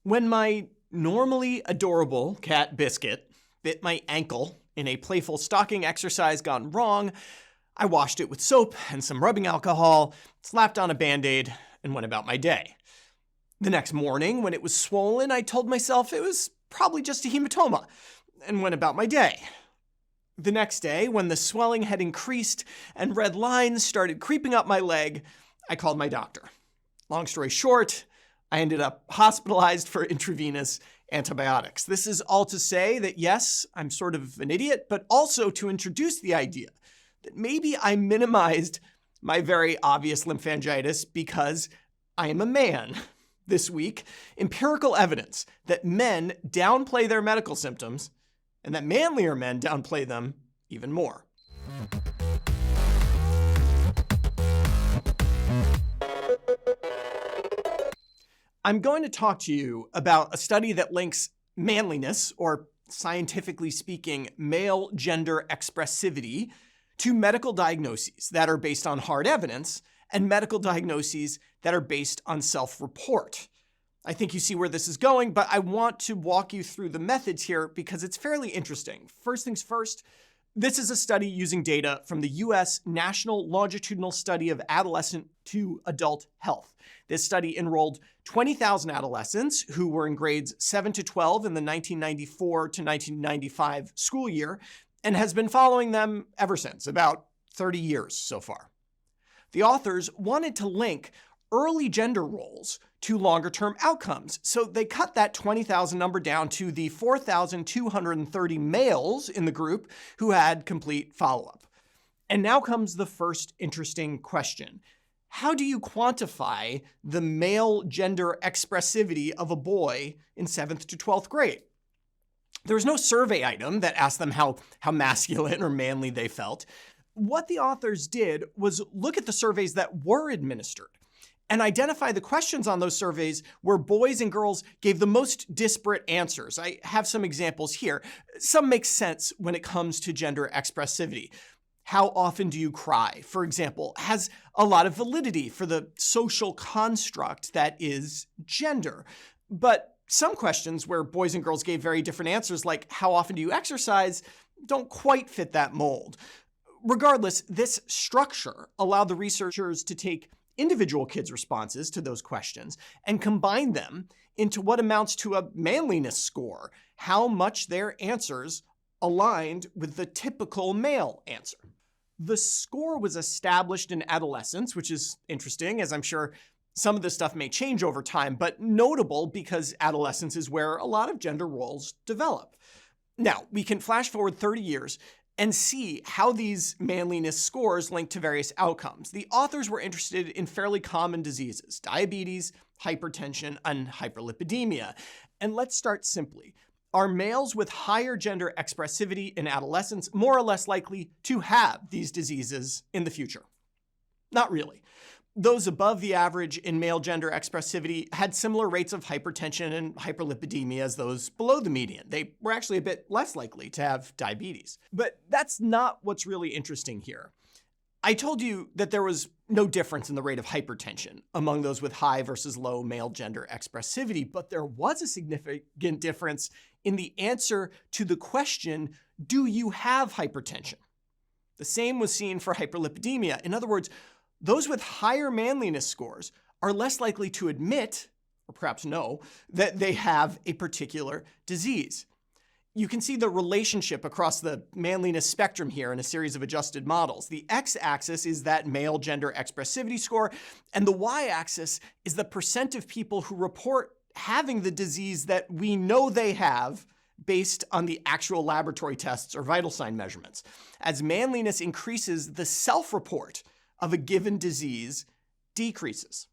When my normally adorable cat Biscuit bit my ankle in a playful stalking exercise gone wrong, I washed it with soap and some rubbing alcohol, slapped on a Band-Aid, and went about my day. The next morning, when it was swollen, I told myself it was probably just a hematoma, and went about my day. The next day, when the swelling had increased and red lines started creeping up my leg, I called my doctor. Long story short, I ended up hospitalized for intravenous antibiotics. This is all to say that yes, I'm sort of an idiot, but also to introduce the idea that maybe I minimized my very obvious lymphangitis because I am a man. This week, empirical evidence that men downplay their medical symptoms and that manlier men downplay them even more. I'm going to talk to you about a study that links manliness, or scientifically speaking, male gender expressivity, to medical diagnoses that are based on hard evidence and medical diagnoses that are based on self-report. I think you see where this is going, but I want to walk you through the methods here because it's fairly interesting. First things first, this is a study using data from the US National Longitudinal Study of Adolescent to Adult Health. This study enrolled 20,000 adolescents who were in grades 7 to 12 in the 1994 to 1995 school year and has been following them ever since, about 30 years so far. The authors wanted to link early gender roles to longer-term outcomes, so they cut that 20,000 number down to the 4,230 males in the group who had complete follow-up. And now comes the first interesting question. How do you quantify the male gender expressivity of a boy in 7th to 12th grade? There was no survey item that asked them how masculine or manly they felt. What the authors did was look at the surveys that were administered and identify the questions on those surveys where boys and girls gave the most disparate answers. I have some examples here. Some make sense when it comes to gender expressivity. How often do you cry, for example, has a lot of validity for the social construct that is gender. But some questions where boys and girls gave very different answers, like how often do you exercise, don't quite fit that mold. Regardless, this structure allowed the researchers to take individual kids' responses to those questions and combine them into what amounts to a manliness score, how much their answers aligned with the typical male answer. The score was established in adolescence, which is interesting, as I'm sure some of this stuff may change over time, but notable because adolescence is where a lot of gender roles develop. Now, we can flash forward 30 years and see how these manliness scores link to various outcomes. The authors were interested in fairly common diseases: diabetes, hypertension, and hyperlipidemia. And let's start simply. Are males with higher gender expressivity in adolescence more or less likely to have these diseases in the future? Not really. Those above the average in male gender expressivity had similar rates of hypertension and hyperlipidemia as those below the median. They were actually a bit less likely to have diabetes. But that's not what's really interesting here. I told you that there was no difference in the rate of hypertension among those with high versus low male gender expressivity, but there was a significant difference in the answer to the question, do you have hypertension? The same was seen for hyperlipidemia. In other words, those with higher manliness scores are less likely to admit, or perhaps know, that they have a particular disease. You can see the relationship across the manliness spectrum here in a series of adjusted models. The x-axis is that male gender expressivity score, and the y-axis is the percent of people who report having the disease that we know they have based on the actual laboratory tests or vital sign measurements. As manliness increases, the self-report of a given disease decreases.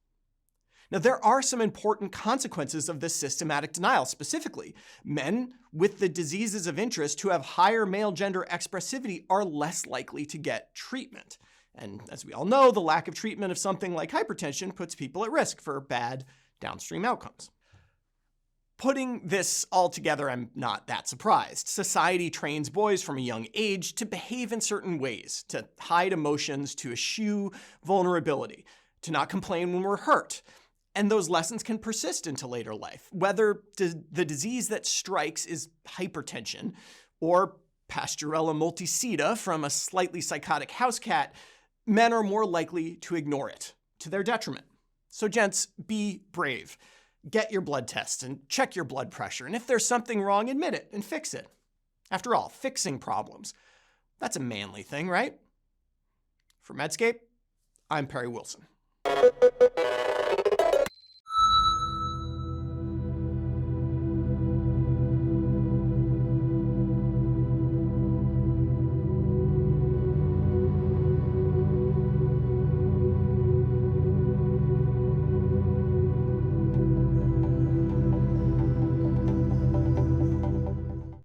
Now, there are some important consequences of this systematic denial. Specifically, men with the diseases of interest who have higher male gender expressivity are less likely to get treatment. And as we all know, the lack of treatment of something like hypertension puts people at risk for bad downstream outcomes. Putting this all together, I'm not that surprised. Society trains boys from a young age to behave in certain ways, to hide emotions, to eschew vulnerability, to not complain when we're hurt. And those lessons can persist into later life. Whether the disease that strikes is hypertension or Pasteurella multicida from a slightly psychotic house cat, men are more likely to ignore it, to their detriment. So gents, be brave. Get your blood tests and check your blood pressure. And if there's something wrong, admit it and fix it. After all, fixing problems, that's a manly thing, right? For Medscape, I'm Perry Wilson.